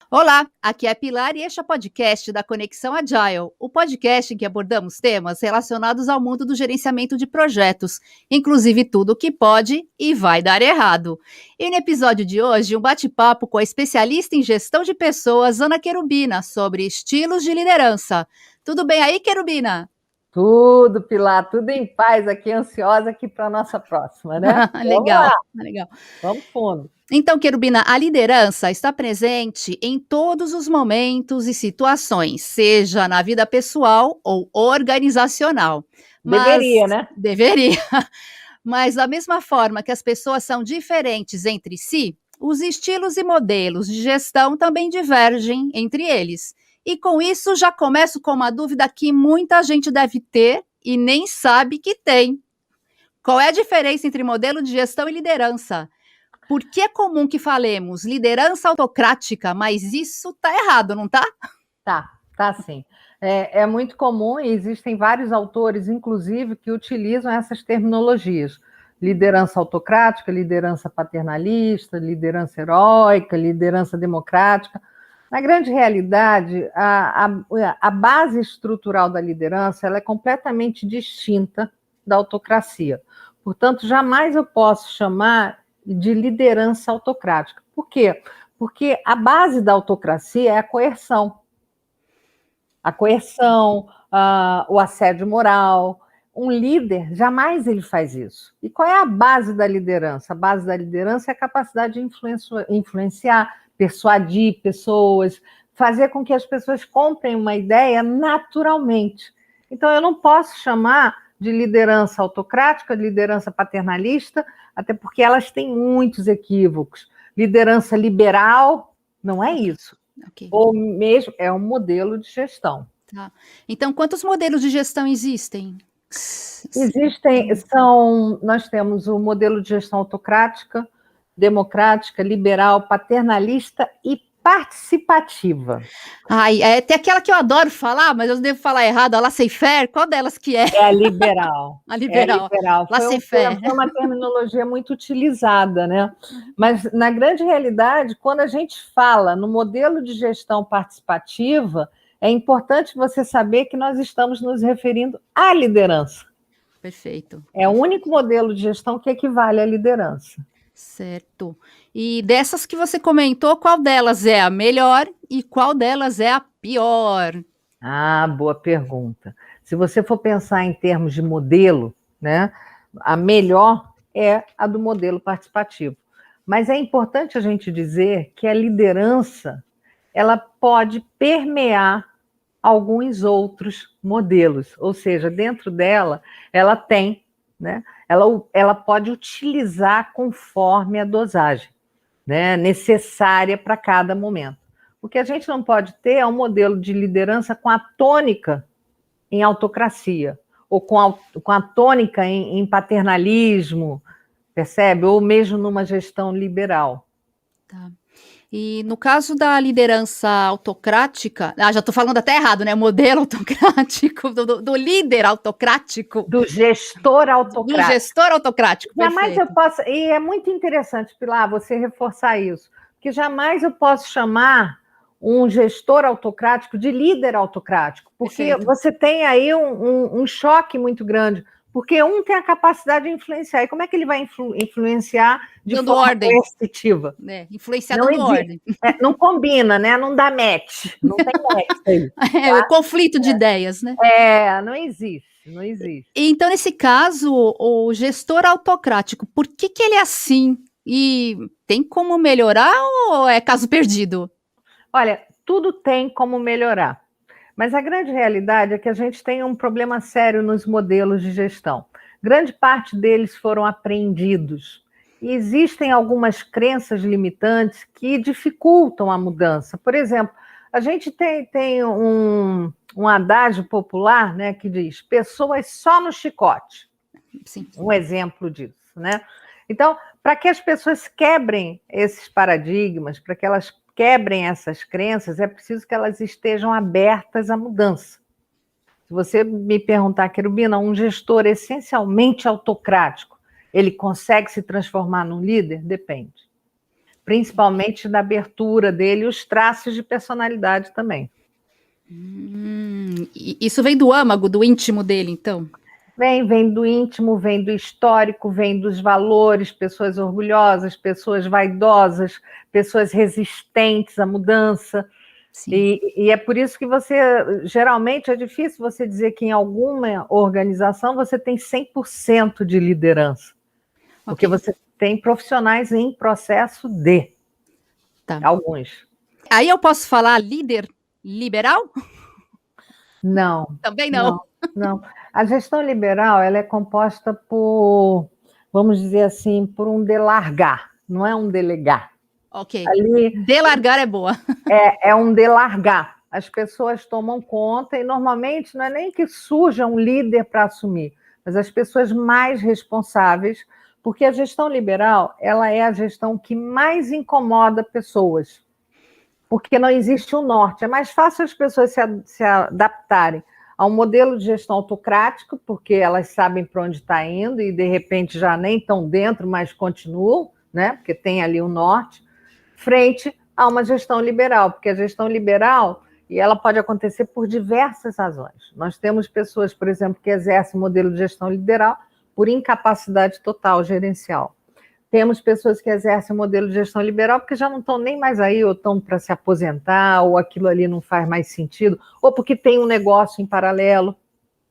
Olá, aqui é a Pilar e este é o podcast da Conexão Agile, o podcast em que abordamos temas relacionados ao mundo do gerenciamento de projetos, inclusive tudo o que pode e vai dar errado. E no episódio de hoje, um bate-papo com a especialista em gestão de pessoas, Ana Querubina, sobre estilos de liderança. Tudo bem aí, Querubina? Tudo, Pilar, tudo em paz aqui, ansiosa aqui para a nossa próxima, né? Vamos lá, Legal, legal. vamos fundo. Então, Querubina, a liderança está presente em todos os momentos e situações, seja na vida pessoal ou organizacional. Mas Deveria, né? deveria. Mas da mesma forma que as pessoas são diferentes entre si, os estilos e modelos de gestão também divergem entre eles. E com isso já começo com uma dúvida que muita gente deve ter e nem sabe que tem. Qual é a diferença entre modelo de gestão e liderança? Por que é comum que falemos liderança autocrática, mas isso está errado, não está? Tá sim. É muito comum e existem vários autores, inclusive, que utilizam essas terminologias. Liderança autocrática, liderança paternalista, liderança heróica, liderança democrática. Na grande realidade, a base estrutural da liderança ela é completamente distinta da autocracia. Portanto, jamais eu posso chamar de liderança autocrática. Por quê? Porque a base da autocracia é a coerção. A coerção, o assédio moral. Um líder, jamais ele faz isso. E qual é a base da liderança? A base da liderança é a capacidade de influenciar, persuadir pessoas, fazer com que as pessoas comprem uma ideia naturalmente. Então, eu não posso chamar de liderança autocrática, liderança paternalista, até porque elas têm muitos equívocos. Liderança liberal, não é isso. Okay. Ou mesmo é um modelo de gestão. Tá. Então, quantos modelos de gestão existem? Nós temos o modelo de gestão autocrática, democrática, liberal, paternalista e participativa. Ai, tem aquela que eu adoro falar, mas eu devo falar errado, a laissez-faire, qual delas que é? É a liberal. A liberal. É a liberal. Foi uma terminologia muito utilizada, né? Mas, na grande realidade, quando a gente fala no modelo de gestão participativa, é importante você saber que nós estamos nos referindo à liderança. Perfeito. É o único modelo de gestão que equivale à liderança. Certo. E dessas que você comentou, qual delas é a melhor e qual delas é a pior? Ah, boa pergunta. Se você for pensar em termos de modelo, né, a melhor é a do modelo participativo. Mas é importante a gente dizer que a liderança ela pode permear alguns outros modelos, ou seja, dentro dela ela tem, né, ela pode utilizar conforme a dosagem, né, necessária para cada momento. O que a gente não pode ter é um modelo de liderança com a tônica em autocracia, ou com a tônica em paternalismo, percebe? Ou mesmo numa gestão liberal. Tá. E no caso da liderança autocrática, já estou falando até errado, né? Modelo autocrático, do líder autocrático. Do gestor autocrático. Do gestor autocrático, jamais perfeito. eu posso, e é muito interessante, Pilar, você reforçar isso, porque jamais eu posso chamar um gestor autocrático de líder autocrático, porque perfeito. Você tem aí um choque muito grande, porque um tem a capacidade de influenciar, e como é que ele vai influenciar de dando forma ordem coercitiva? Influenciar dando ordem. Não combina, né? Não dá match, não tem match aí. Tá? O conflito de ideias, né? Não existe. Não existe. Então, nesse caso, o gestor autocrático, por que ele é assim? E tem como melhorar ou é caso perdido? Olha, tudo tem como melhorar. Mas a grande realidade é que a gente tem um problema sério nos modelos de gestão. Grande parte deles foram aprendidos. E existem algumas crenças limitantes que dificultam a mudança. Por exemplo, a gente tem um adágio popular, né, que diz pessoas só no chicote. Sim. Um exemplo disso, né? Então, para que as pessoas quebrem esses paradigmas, para que elas quebrem essas crenças, é preciso que elas estejam abertas à mudança. Se você me perguntar, Querubina, um gestor essencialmente autocrático, ele consegue se transformar num líder? Depende. principalmente na abertura dele, e os traços de personalidade também. Isso vem do âmago, do íntimo dele, então? Vem do íntimo, vem do histórico, vem dos valores, pessoas orgulhosas, pessoas vaidosas, pessoas resistentes à mudança. E é por isso que geralmente é difícil você dizer que em alguma organização você tem 100% de liderança, porque você tem profissionais em processo de alguns. Aí eu posso falar líder liberal? Não. Também não. Não. A gestão liberal, ela é composta por, vamos dizer assim, por um delargar, não é um delegar. Ok. Delargar é boa. É um delargar. As pessoas tomam conta e normalmente não é nem que surja um líder para assumir, mas as pessoas mais responsáveis, porque a gestão liberal, ela é a gestão que mais incomoda pessoas, porque não existe um norte. É mais fácil as pessoas se adaptarem a um modelo de gestão autocrático, porque elas sabem para onde está indo e, de repente, já nem estão dentro, mas continuam, né? Porque tem ali um norte, frente a uma gestão liberal, porque a gestão liberal, e ela pode acontecer por diversas razões. Nós temos pessoas, por exemplo, que exercem o modelo de gestão liberal por incapacidade total gerencial. Temos pessoas que exercem o modelo de gestão liberal porque já não estão nem mais aí, ou estão para se aposentar, ou aquilo ali não faz mais sentido, ou porque tem um negócio em paralelo.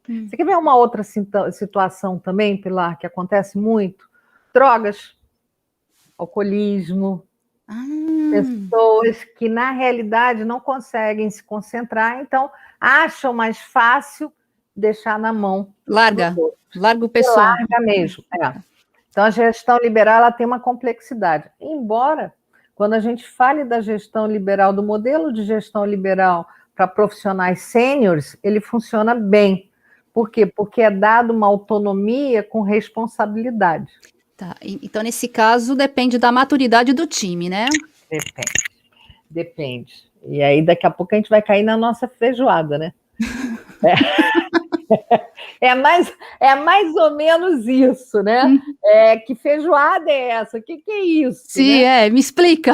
Você quer ver uma outra situação também, Pilar, que acontece muito? Drogas, alcoolismo, pessoas que na realidade não conseguem se concentrar, então acham mais fácil deixar na mão. Larga o pessoal. Larga mesmo, Então, a gestão liberal ela tem uma complexidade. Embora, quando a gente fale da gestão liberal, do modelo de gestão liberal para profissionais sêniores, ele funciona bem. Por quê? Porque é dado uma autonomia com responsabilidade. Tá. Então, nesse caso, depende da maturidade do time, né? Depende. E aí, daqui a pouco, a gente vai cair na nossa feijoada, né? É mais ou menos isso, né? Que feijoada é essa? O que é isso? Sim, né? Me explica.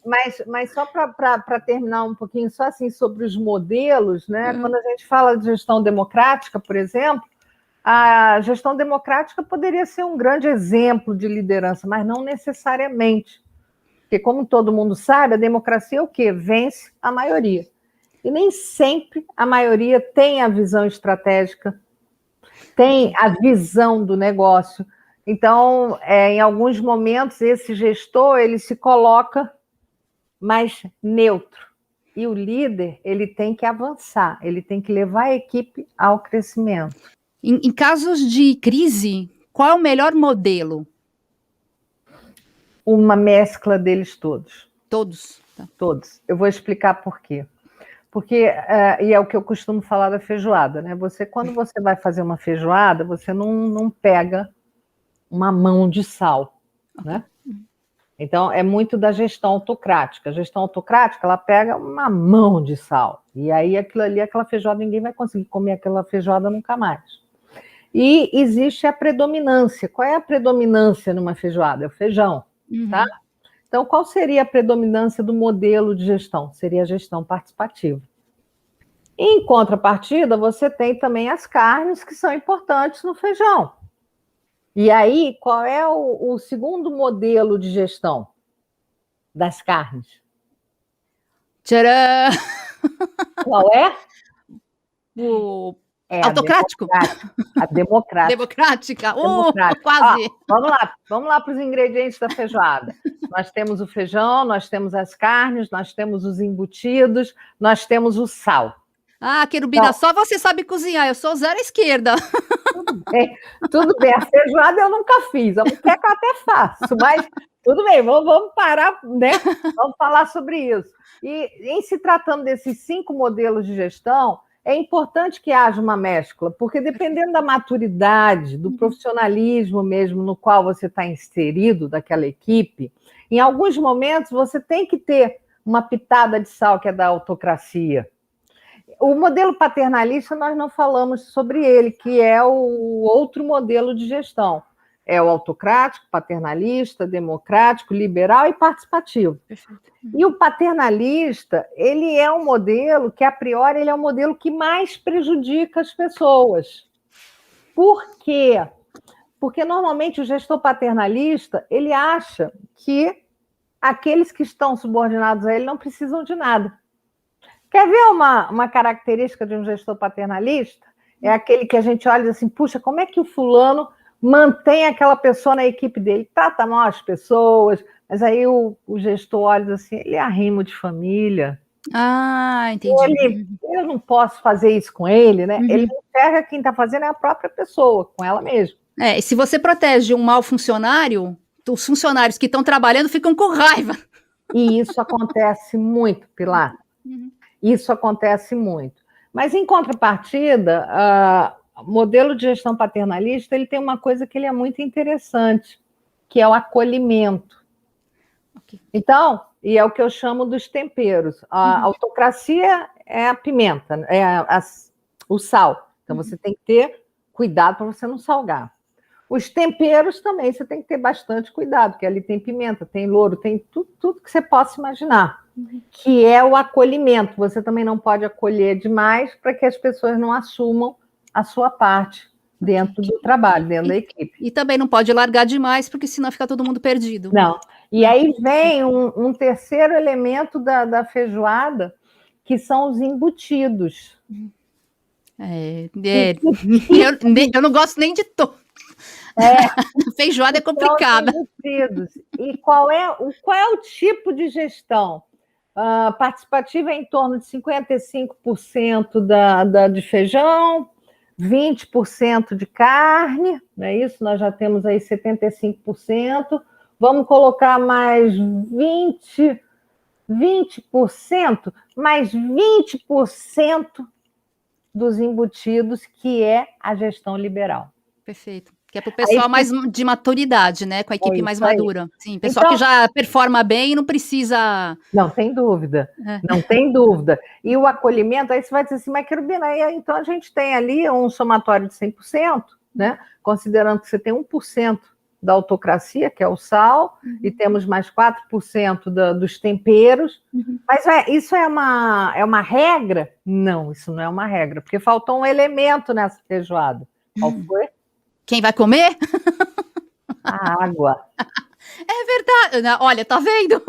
Mas só para terminar um pouquinho, só assim, sobre os modelos, né? Quando a gente fala de gestão democrática, por exemplo, a gestão democrática poderia ser um grande exemplo de liderança, mas não necessariamente. Porque, como todo mundo sabe, a democracia é o quê? Vence a maioria. E nem sempre a maioria tem a visão estratégica, tem a visão do negócio. Então, em alguns momentos, esse gestor ele se coloca mais neutro. E o líder ele tem que avançar, ele tem que levar a equipe ao crescimento. Em casos de crise, qual é o melhor modelo? Uma mescla deles todos. Todos? Tá. Todos. Eu vou explicar por quê. Porque, e é o que eu costumo falar da feijoada, né? Quando você vai fazer uma feijoada, você não pega uma mão de sal, né? Então, é muito da gestão autocrática. A gestão autocrática, ela pega uma mão de sal. E aí, aquilo ali, aquela feijoada, ninguém vai conseguir comer aquela feijoada nunca mais. E existe a predominância. Qual é a predominância numa feijoada? É o feijão, tá? Então, qual seria a predominância do modelo de gestão? Seria a gestão participativa. Em contrapartida, você tem também as carnes que são importantes no feijão. E aí, qual é o segundo modelo de gestão das carnes? Tcharam! Qual é? O autocrático? A democrática. Democrática? Democrática. Quase. Vamos lá para os ingredientes da feijoada. Nós temos o feijão, nós temos as carnes, nós temos os embutidos, nós temos o sal. Querubina, então, só você sabe cozinhar, eu sou zero à esquerda. Tudo bem. A feijoada eu nunca fiz, a moqueca eu até faço, mas tudo bem, vamos parar, né? Vamos falar sobre isso. E em se tratando desses 5 modelos de gestão, é importante que haja uma mescla, porque dependendo da maturidade, do profissionalismo mesmo no qual você está inserido, daquela equipe, em alguns momentos você tem que ter uma pitada de sal, que é da autocracia. O modelo paternalista, nós não falamos sobre ele, que é o outro modelo de gestão. É o autocrático, paternalista, democrático, liberal e participativo. Perfeito. E o paternalista, ele é um modelo que, a priori, ele é o modelo que mais prejudica as pessoas. Por quê? Porque, normalmente, o gestor paternalista, ele acha que aqueles que estão subordinados a ele não precisam de nada. Quer ver uma característica de um gestor paternalista? É aquele que a gente olha assim, puxa, como é que o fulano mantém aquela pessoa na equipe dele? Trata mal as pessoas, mas aí o gestor olha assim, ele é arrimo de família. Ah, entendi. Eu não posso fazer isso com ele, né? Uhum. Ele enxerga quem está fazendo é a própria pessoa, com ela mesma. E se você protege um mau funcionário, os funcionários que estão trabalhando ficam com raiva. E isso acontece muito, Pilar. Isso acontece muito. Mas, em contrapartida, o modelo de gestão paternalista ele tem uma coisa que ele é muito interessante, que é o acolhimento. Okay. Então, e é o que eu chamo dos temperos. A autocracia é a pimenta, o sal. Então, você tem que ter cuidado para você não salgar. Os temperos também, você tem que ter bastante cuidado, porque ali tem pimenta, tem louro, tem tudo que você possa imaginar, que é o acolhimento. Você também não pode acolher demais para que as pessoas não assumam a sua parte dentro do trabalho, dentro da equipe. E também não pode largar demais, porque senão fica todo mundo perdido. Não. E aí vem um terceiro elemento da feijoada, que são os embutidos. Eu não gosto nem de todo. Feijoada é complicada. E qual é o tipo de gestão? Participativa é em torno de 55% de feijão, 20% de carne, não é isso? Nós já temos aí 75%. Vamos colocar mais 20%, mais 20% dos embutidos, que é a gestão liberal. Perfeito. Que é para o pessoal mais de maturidade, né? Com a equipe mais madura. Sim, pessoal então, que já performa bem e não precisa... Não tem dúvida, não tem dúvida. E o acolhimento, aí você vai dizer assim, mas Querubina, então a gente tem ali um somatório de 100%, né? Considerando que você tem 1% da autocracia, que é o sal, e temos mais 4% dos temperos. Mas isso é uma regra? Não, isso não é uma regra, porque faltou um elemento nessa feijoada. Qual foi? Quem vai comer? A água. É verdade. Olha, tá vendo?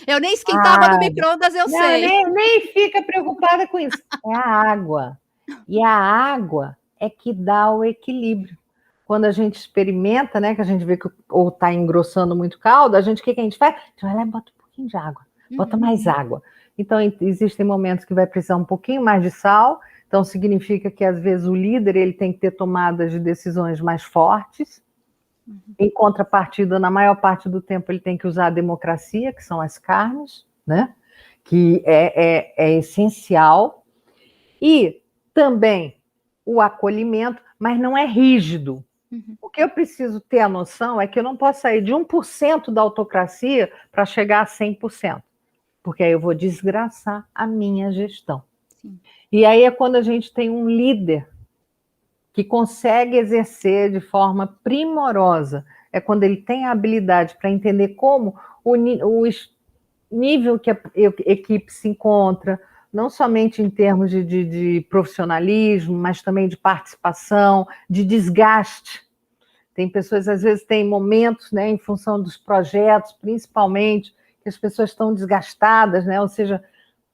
Eu nem esquentava no micro-ondas, eu sei. Nem fica preocupada com isso. É a água. E a água é que dá o equilíbrio. Quando a gente experimenta, né, que a gente vê que está engrossando muito o caldo, o que a gente faz? A gente vai lá e bota um pouquinho de água. Bota mais água. Então, existem momentos que vai precisar um pouquinho mais de sal. Então, significa que, às vezes, o líder ele tem que ter tomadas de decisões mais fortes. Em contrapartida, na maior parte do tempo, ele tem que usar a democracia, que são as carnes, né? Que é essencial. E também o acolhimento, mas não é rígido. O que eu preciso ter a noção é que eu não posso sair de 1% da autocracia para chegar a 100%, porque aí eu vou desgraçar a minha gestão. Sim. E aí é quando a gente tem um líder que consegue exercer de forma primorosa, é quando ele tem a habilidade para entender como o nível que a equipe se encontra, não somente em termos de profissionalismo, mas também de participação, de desgaste. Tem pessoas, às vezes, têm momentos, né, em função dos projetos, principalmente, que as pessoas estão desgastadas, né, ou seja,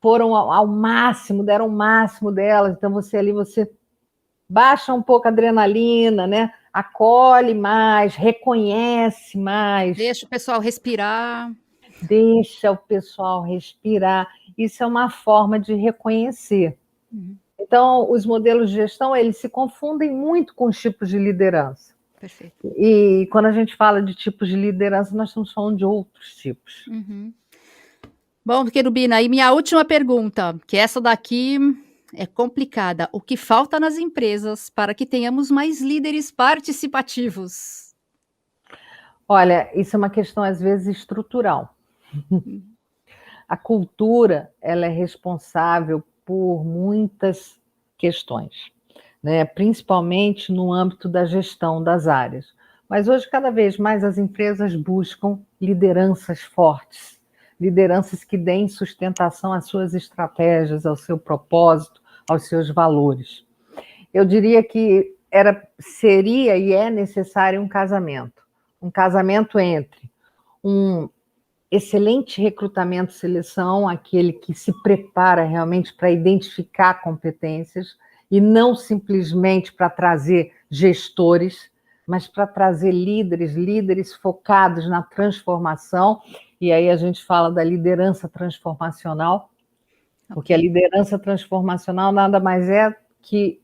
foram ao máximo, deram o máximo delas, então você baixa um pouco a adrenalina, né? Acolhe mais, reconhece mais. Deixa o pessoal respirar. Deixa o pessoal respirar. Isso é uma forma de reconhecer. Então, os modelos de gestão, eles se confundem muito com os tipos de liderança. Perfeito. E quando a gente fala de tipos de liderança, nós estamos falando de outros tipos. Bom, Querubina, e minha última pergunta, que essa daqui é complicada. O que falta nas empresas para que tenhamos mais líderes participativos? Olha, isso é uma questão, às vezes, estrutural. A cultura, ela é responsável por muitas questões, né? Principalmente no âmbito da gestão das áreas. Mas hoje, cada vez mais, as empresas buscam lideranças fortes, lideranças que deem sustentação às suas estratégias, ao seu propósito, aos seus valores. Eu diria que seria e é necessário um casamento entre um excelente recrutamento e seleção, aquele que se prepara realmente para identificar competências e não simplesmente para trazer gestores, mas para trazer líderes focados na transformação, e aí a gente fala da liderança transformacional, porque a liderança transformacional nada mais é que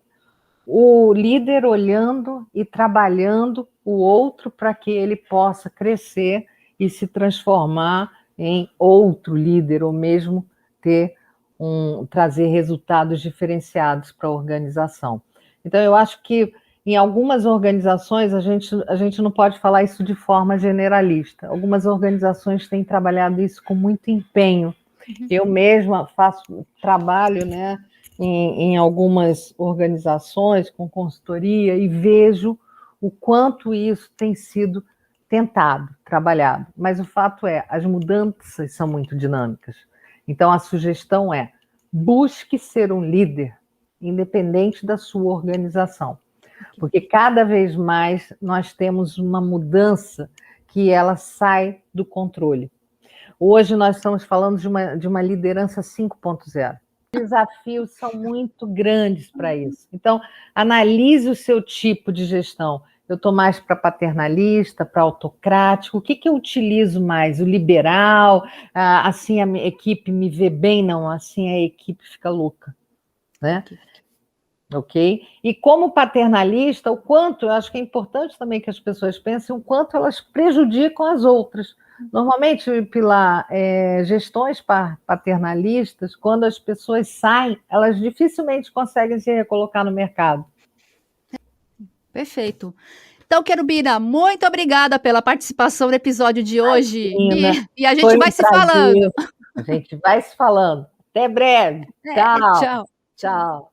o líder olhando e trabalhando o outro para que ele possa crescer e se transformar em outro líder, ou mesmo trazer resultados diferenciados para a organização. Então, eu acho que em algumas organizações a gente não pode falar isso de forma generalista. Algumas organizações têm trabalhado isso com muito empenho. Eu mesma faço trabalho, né, em algumas organizações com consultoria e vejo o quanto isso tem sido tentado, trabalhado. Mas o fato é, as mudanças são muito dinâmicas. Então, a sugestão é: busque ser um líder, independente da sua organização. Porque cada vez mais nós temos uma mudança que ela sai do controle. Hoje nós estamos falando de uma liderança 5.0. Os desafios são muito grandes para isso. Então, analise o seu tipo de gestão. Eu estou mais para paternalista, para autocrático. O que eu utilizo mais? O liberal? Assim a minha equipe me vê bem? Não, assim a equipe fica louca, né? Ok? E como paternalista, o quanto, eu acho que é importante também que as pessoas pensem o quanto elas prejudicam as outras. Normalmente, Pilar, gestões paternalistas, quando as pessoas saem, elas dificilmente conseguem se recolocar no mercado. Perfeito. Então, Querubina, muito obrigada pela participação no episódio de hoje. E a gente vai se falando. A gente vai se falando. Até breve. Tchau. Tchau. Tchau.